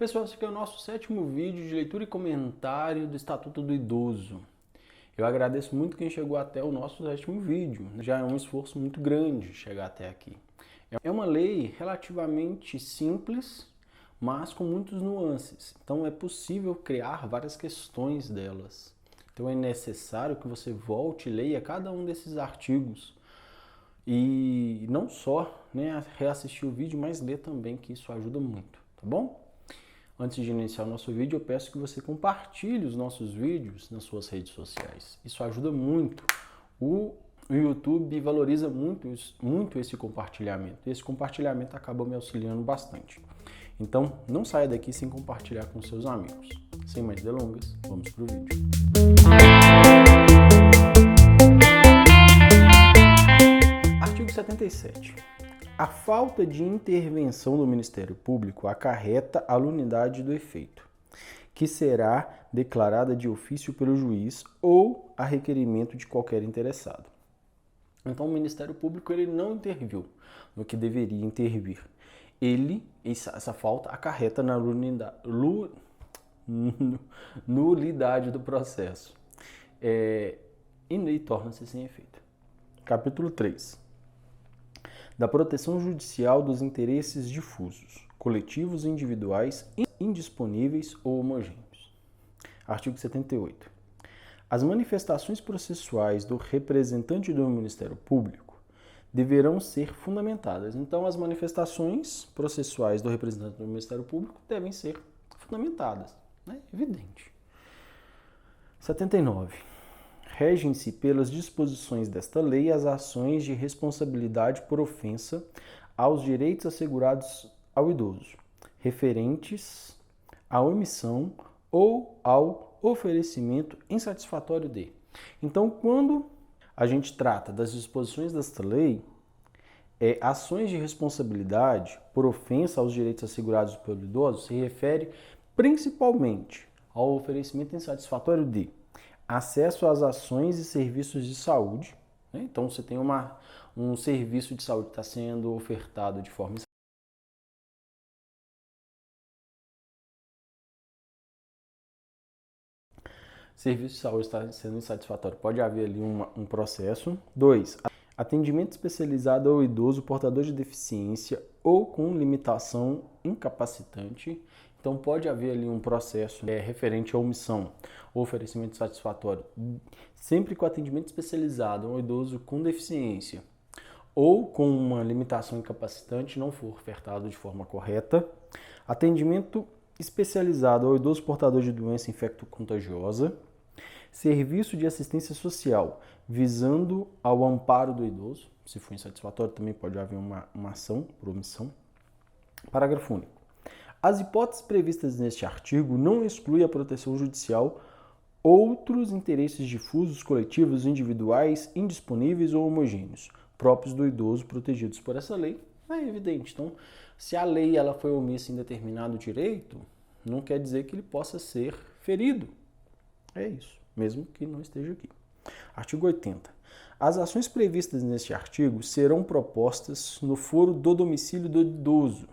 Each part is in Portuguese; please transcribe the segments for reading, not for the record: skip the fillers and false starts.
Pessoal, esse aqui é o nosso 7º vídeo de leitura e comentário do Estatuto do Idoso. Eu agradeço muito quem chegou até o nosso 7º vídeo. Já é um esforço muito grande chegar até aqui. É uma lei relativamente simples, mas com muitas nuances. Então é possível criar várias questões delas. Então é necessário que você volte e leia cada um desses artigos. E não só reassistir o vídeo, mas ler também, que isso ajuda muito, tá bom? Antes de iniciar o nosso vídeo, eu peço que você compartilhe os nossos vídeos nas suas redes sociais. Isso ajuda muito. O YouTube valoriza muito esse compartilhamento. E esse compartilhamento acaba me auxiliando bastante. Então, não saia daqui sem compartilhar com seus amigos. Sem mais delongas, vamos para o vídeo. Artigo 77. A falta de intervenção do Ministério Público acarreta a nulidade do efeito, que será declarada de ofício pelo juiz ou a requerimento de qualquer interessado. Então, o Ministério Público ele não interviu no que deveria intervir. Essa falta acarreta na nulidade do processo e torna-se sem efeito. Capítulo 3. Da proteção judicial dos interesses difusos, coletivos e individuais, indisponíveis ou homogêneos. Artigo 78. As manifestações processuais do representante do Ministério Público deverão ser fundamentadas. Então, as manifestações processuais do representante do Ministério Público devem ser fundamentadas, né? Evidente. 79. Regem-se pelas disposições desta lei as ações de responsabilidade por ofensa aos direitos assegurados ao idoso, referentes à omissão ou ao oferecimento insatisfatório de. Então, quando a gente trata das disposições desta lei, ações de responsabilidade por ofensa aos direitos assegurados pelo idoso se refere principalmente ao oferecimento insatisfatório de acesso às ações e serviços de saúde, né? Então, você tem um serviço de saúde que está sendo ofertado de forma serviço de saúde está sendo insatisfatório, pode haver ali um processo. 2. Atendimento especializado ao idoso portador de deficiência ou com limitação incapacitante. Então, pode haver ali um processo referente à omissão ou oferecimento satisfatório, sempre com atendimento especializado ao idoso com deficiência ou com uma limitação incapacitante não for ofertado de forma correta. Atendimento especializado ao idoso portador de doença infecto-contagiosa. Serviço de assistência social visando ao amparo do idoso. Se for insatisfatório, também pode haver uma ação por omissão. Parágrafo único. As hipóteses previstas neste artigo não excluem a proteção judicial outros interesses difusos, coletivos, individuais, indisponíveis ou homogêneos, próprios do idoso protegidos por essa lei. É evidente. Então, se a lei ela foi omissa em determinado direito, não quer dizer que ele possa ser ferido. É isso, mesmo que não esteja aqui. Artigo 80. As ações previstas neste artigo serão propostas no foro do domicílio do idoso,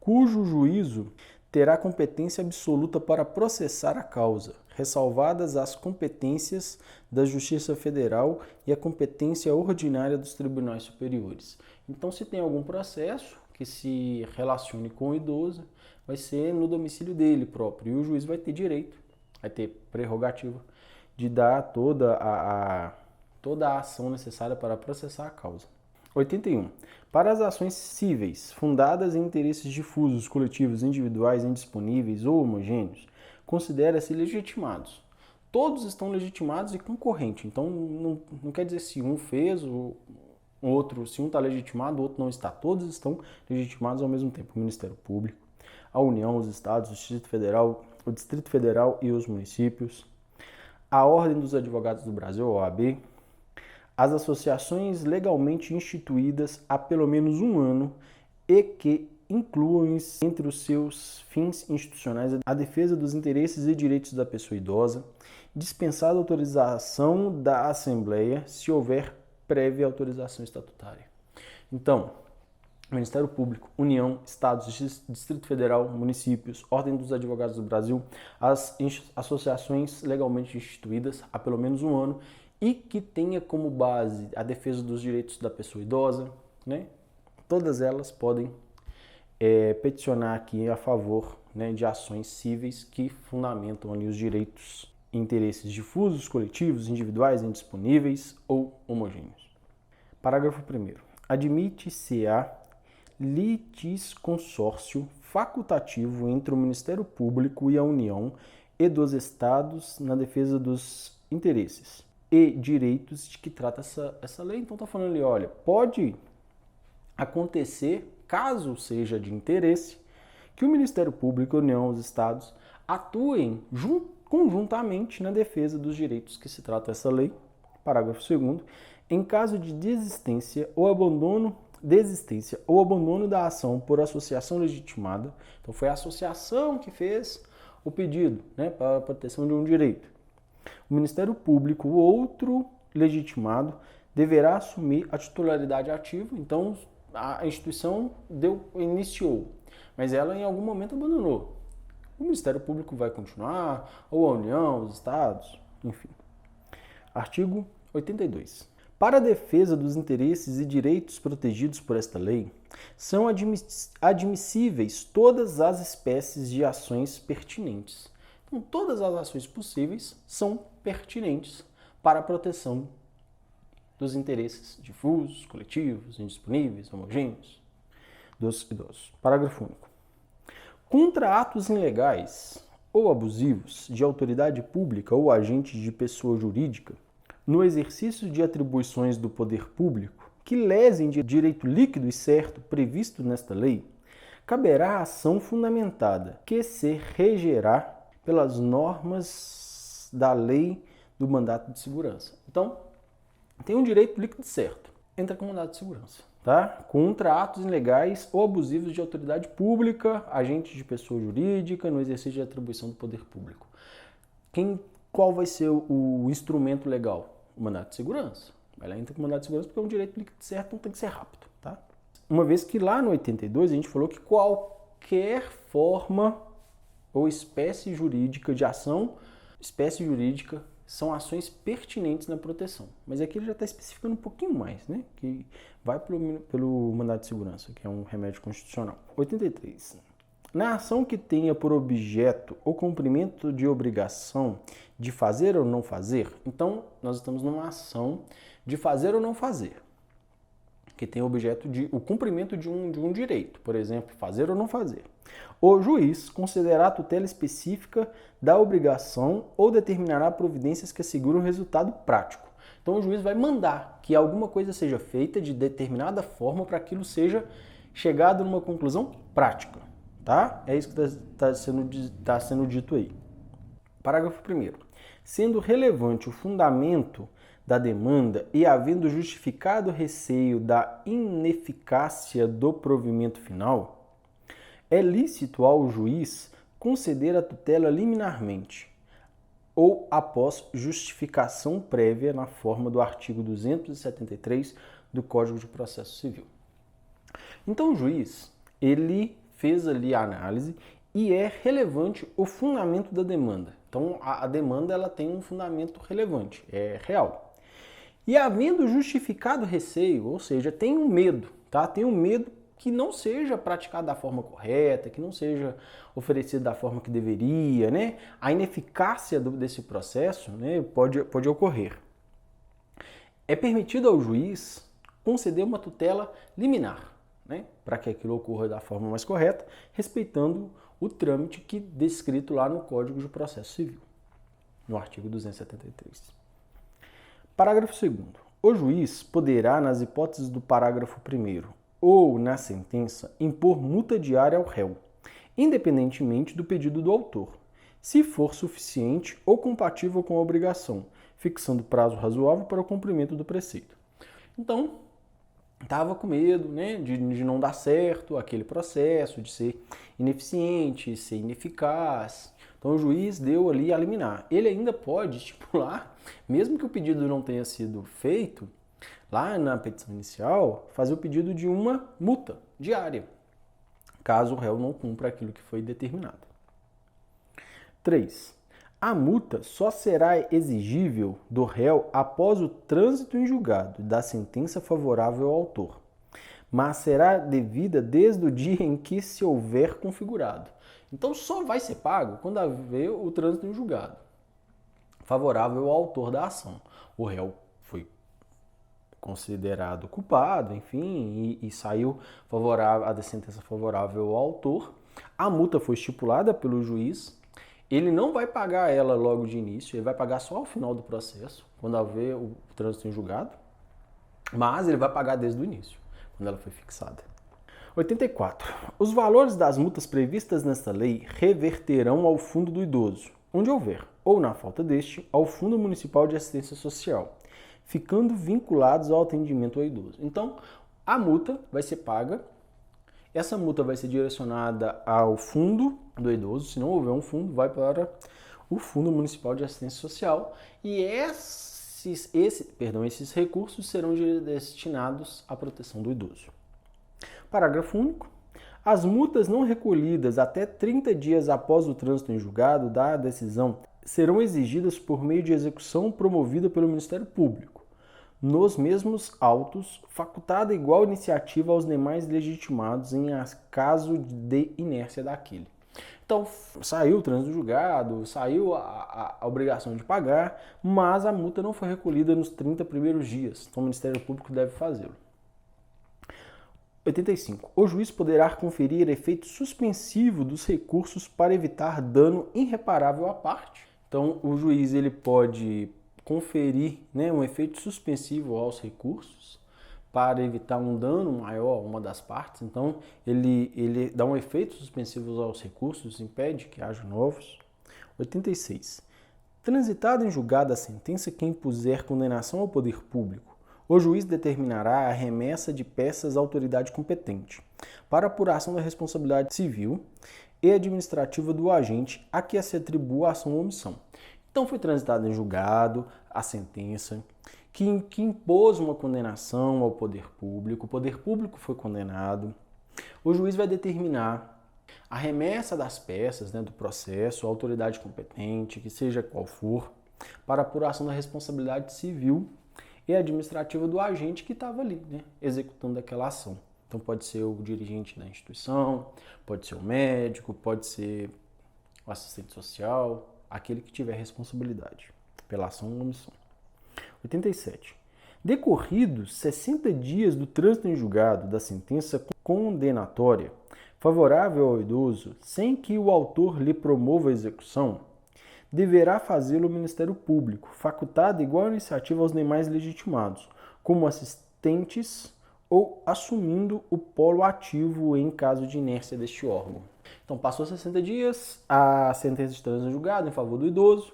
cujo juízo terá competência absoluta para processar a causa, ressalvadas as competências da Justiça Federal e a competência ordinária dos tribunais superiores. Então, se tem algum processo que se relacione com o idoso, vai ser no domicílio dele próprio, e o juiz vai ter direito, vai ter prerrogativa de dar toda a ação necessária para processar a causa. 81. Para as ações cíveis fundadas em interesses difusos, coletivos, individuais, indisponíveis ou homogêneos, considera-se legitimados. Todos estão legitimados e concorrente. Então, não quer dizer se um fez, o outro, se um está legitimado, o outro não está. Todos estão legitimados ao mesmo tempo. O Ministério Público, a União, os Estados, o Distrito Federal e os municípios, a Ordem dos Advogados do Brasil, a OAB, as associações legalmente instituídas há pelo menos um ano e que incluam entre os seus fins institucionais a defesa dos interesses e direitos da pessoa idosa, dispensada a autorização da Assembleia se houver prévia autorização estatutária. Então, Ministério Público, União, Estados, Distrito Federal, municípios, Ordem dos Advogados do Brasil, as associações legalmente instituídas há pelo menos um ano e que tenha como base a defesa dos direitos da pessoa idosa, né? Todas elas podem peticionar aqui a favor, né, de ações cíveis que fundamentam ali os direitos e interesses difusos, coletivos, individuais, indisponíveis ou homogêneos. Parágrafo 1º. Admite-se-á litisconsórcio facultativo entre o Ministério Público e a União e dos Estados na defesa dos interesses e direitos de que trata essa lei. Então está falando ali, olha, pode acontecer, caso seja de interesse, que o Ministério Público, a União, os Estados atuem conjuntamente na defesa dos direitos que se trata essa lei. Parágrafo 2º. Em caso de desistência ou abandono da ação por associação legitimada, então foi a associação que fez o pedido, né, para a proteção de um direito. O Ministério Público, o outro legitimado, deverá assumir a titularidade ativa, então a instituição iniciou, mas ela em algum momento abandonou. O Ministério Público vai continuar, ou a União, os Estados, enfim. Artigo 82. Para a defesa dos interesses e direitos protegidos por esta lei, são admissíveis todas as espécies de ações pertinentes. Então, todas as ações possíveis são pertinentes para a proteção dos interesses difusos, coletivos, indisponíveis, homogêneos dos idosos. Parágrafo único. Contra atos ilegais ou abusivos de autoridade pública ou agente de pessoa jurídica, no exercício de atribuições do poder público que lesem de direito líquido e certo previsto nesta lei, caberá ação fundamentada que se regerá pelas normas da lei do mandato de segurança. Então, tem um direito líquido e certo, entra com mandato de segurança, tá? Contra atos ilegais ou abusivos de autoridade pública, agente de pessoa jurídica, no exercício de atribuição do poder público. Qual vai ser o instrumento legal? O mandato de segurança. Ela entra com o mandato de segurança porque é um direito líquido certo, então tem que ser rápido, tá? Uma vez que lá no 82 a gente falou que qualquer forma ou espécie jurídica de ação, espécie jurídica, são ações pertinentes na proteção. Mas aqui ele já está especificando um pouquinho mais, né? Que vai pelo mandato de segurança, que é um remédio constitucional. 83. Na ação que tenha por objeto o cumprimento de obrigação de fazer ou não fazer, então nós estamos numa ação de fazer ou não fazer, que tem objeto o cumprimento de um direito, por exemplo, fazer ou não fazer. O juiz considerará a tutela específica da obrigação ou determinará providências que asseguram o resultado prático. Então o juiz vai mandar que alguma coisa seja feita de determinada forma para aquilo seja chegado numa conclusão prática. Tá? É isso que está sendo dito aí. Parágrafo 1º. Sendo relevante o fundamento da demanda e havendo justificado receio da ineficácia do provimento final, é lícito ao juiz conceder a tutela liminarmente ou após justificação prévia na forma do artigo 273 do Código de Processo Civil. Então o juiz, ele fez ali a análise e é relevante o fundamento da demanda. Então a demanda ela tem um fundamento relevante, é real. E havendo justificado receio, ou seja, tem um medo, tá? Tem um medo que não seja praticado da forma correta, que não seja oferecido da forma que deveria, né? A ineficácia desse processo, né, pode ocorrer. É permitido ao juiz conceder uma tutela liminar, né, para que aquilo ocorra da forma mais correta, respeitando o trâmite que descrito lá no Código de Processo Civil, no artigo 273. Parágrafo 2º. O juiz poderá, nas hipóteses do parágrafo 1º ou na sentença, impor multa diária ao réu, independentemente do pedido do autor, se for suficiente ou compatível com a obrigação, fixando prazo razoável para o cumprimento do preceito. Então, estava com medo, né, de não dar certo aquele processo, de ser ineficiente, ser ineficaz. Então o juiz deu ali a liminar. Ele ainda pode estipular, mesmo que o pedido não tenha sido feito, Lá na petição inicial, fazer o pedido de uma multa diária, caso o réu não cumpra aquilo que foi determinado. 3. A multa só será exigível do réu após o trânsito em julgado da sentença favorável ao autor, mas será devida desde o dia em que se houver configurado. Então só vai ser pago quando haver o trânsito em julgado favorável ao autor da ação. O réu foi considerado culpado, enfim, e saiu favorável, a sentença favorável ao autor. A multa foi estipulada pelo juiz. Ele não vai pagar ela logo de início, ele vai pagar só ao final do processo, quando haver o trânsito em julgado, mas ele vai pagar desde o início, quando ela foi fixada. 84. Os valores das multas previstas nesta lei reverterão ao fundo do idoso, onde houver, ou na falta deste, ao Fundo Municipal de Assistência Social, ficando vinculados ao atendimento ao idoso. Então, a multa vai ser paga. Essa multa vai ser direcionada ao fundo do idoso. Se não houver um fundo, vai para o Fundo Municipal de Assistência Social. E esses recursos serão destinados à proteção do idoso. Parágrafo único. As multas não recolhidas até 30 dias após o trânsito em julgado da decisão serão exigidas por meio de execução promovida pelo Ministério Público, nos mesmos autos, facultada igual iniciativa aos demais legitimados em caso de inércia daquele. Então, saiu o trânsito julgado, saiu a obrigação de pagar, mas a multa não foi recolhida nos 30 primeiros dias. Então, o Ministério Público deve fazê-lo. 85. O juiz poderá conferir efeito suspensivo dos recursos para evitar dano irreparável à parte. Então, o juiz ele pode conferir, um efeito suspensivo aos recursos para evitar um dano maior a uma das partes. Então, ele dá um efeito suspensivo aos recursos, impede que haja novos. 86. Transitada em julgado a sentença que impuser condenação ao poder público, o juiz determinará a remessa de peças à autoridade competente para apuração da responsabilidade civil e administrativa do agente a que se atribua a ação ou omissão. Então foi transitada em julgado a sentença que impôs uma condenação ao poder público, o poder público foi condenado, o juiz vai determinar a remessa das peças do processo à autoridade competente, que seja qual for, para apuração da responsabilidade civil e administrativa do agente que estava ali, executando aquela ação. Então pode ser o dirigente da instituição, pode ser o médico, pode ser o assistente social, aquele que tiver responsabilidade pela ação ou omissão. 87. Decorridos 60 dias do trânsito em julgado da sentença condenatória favorável ao idoso, sem que o autor lhe promova a execução, deverá fazê-lo o Ministério Público, facultado igual iniciativa aos demais legitimados, como assistentes ou assumindo o polo ativo em caso de inércia deste órgão. Então, passou 60 dias, a sentença de trânsito em julgado em favor do idoso,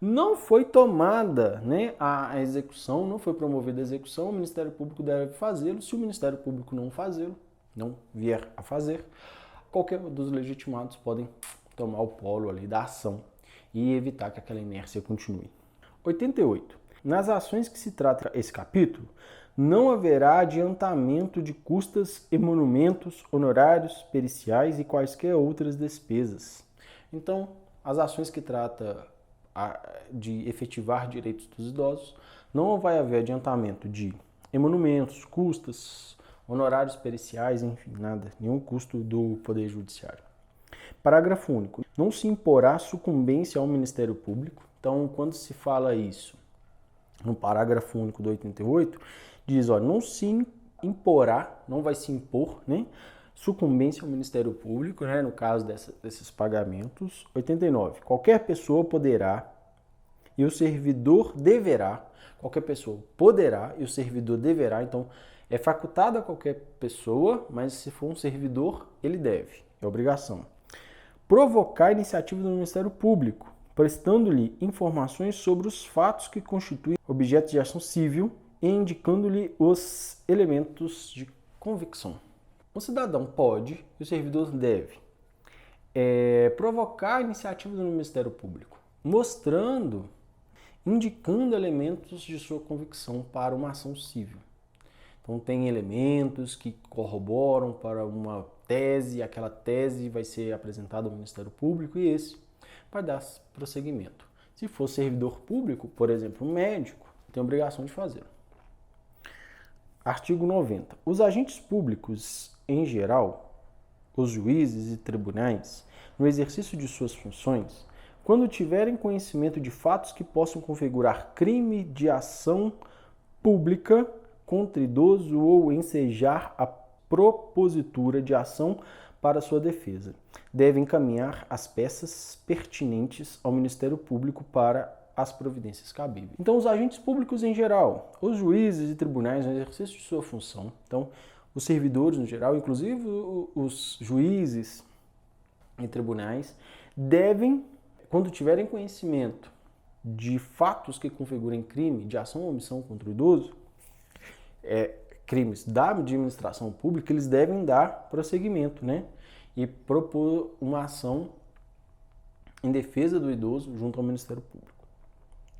não foi tomada a execução, não foi promovida a execução, o Ministério Público deve fazê-lo. Se o Ministério Público não fazê-lo, não vier a fazer, qualquer dos legitimados podem tomar o polo ali da ação e evitar que aquela inércia continue. 88. Nas ações que se trata esse capítulo, não haverá adiantamento de custas, emolumentos, honorários, periciais e quaisquer outras despesas. Então, as ações que trata de efetivar direitos dos idosos, não vai haver adiantamento de emolumentos, custas, honorários periciais, enfim, nada, nenhum custo do Poder Judiciário. Parágrafo único. Não se imporá sucumbência ao Ministério Público. Então, quando se fala isso no parágrafo único do 88, diz, não se imporá, não vai se impor, sucumbência ao Ministério Público, no caso desses pagamentos. 89. Qualquer pessoa poderá e o servidor deverá, qualquer pessoa poderá e o servidor deverá, então é facultado a qualquer pessoa, mas se for um servidor, ele deve, é obrigação. Provocar a iniciativa do Ministério Público, prestando-lhe informações sobre os fatos que constituem objeto de ação civil e indicando-lhe os elementos de convicção. O cidadão pode e o servidor deve provocar a iniciativa do Ministério Público, mostrando indicando elementos de sua convicção para uma ação civil. Então tem elementos que corroboram para uma tese, aquela tese vai ser apresentada ao Ministério Público e esse vai dar prosseguimento. Se for servidor público, por exemplo, um médico, tem a obrigação de fazer. Artigo 90. Os agentes públicos, em geral, os juízes e tribunais, no exercício de suas funções, quando tiverem conhecimento de fatos que possam configurar crime de ação pública contra idoso ou ensejar a propositura de ação para sua defesa, devem encaminhar as peças pertinentes ao Ministério Público para as providências cabíveis. Então, os agentes públicos em geral, os juízes e tribunais no exercício de sua função, então, os servidores no geral, inclusive os juízes e tribunais, devem, quando tiverem conhecimento de fatos que configurem crime de ação ou omissão contra o idoso, crimes da administração pública, eles devem dar prosseguimento, né? E propor uma ação em defesa do idoso junto ao Ministério Público,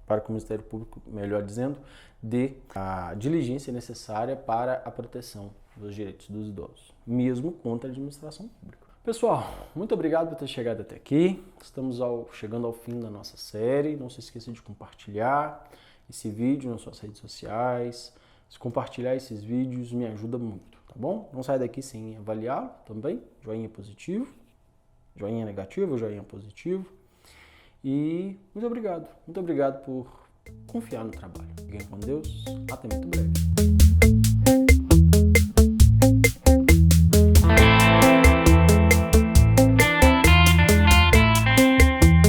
para que o Ministério Público, melhor dizendo, dê a diligência necessária para a proteção dos direitos dos idosos, mesmo contra a administração pública. Pessoal, muito obrigado por ter chegado até aqui. Estamos chegando ao fim da nossa série. Não se esqueça de compartilhar esse vídeo nas suas redes sociais. Se compartilhar esses vídeos me ajuda muito, tá bom? Não sai daqui sem avaliá-lo também. Joinha positivo, joinha negativo, joinha positivo. E muito obrigado por confiar no trabalho. Fiquem com Deus, até muito breve.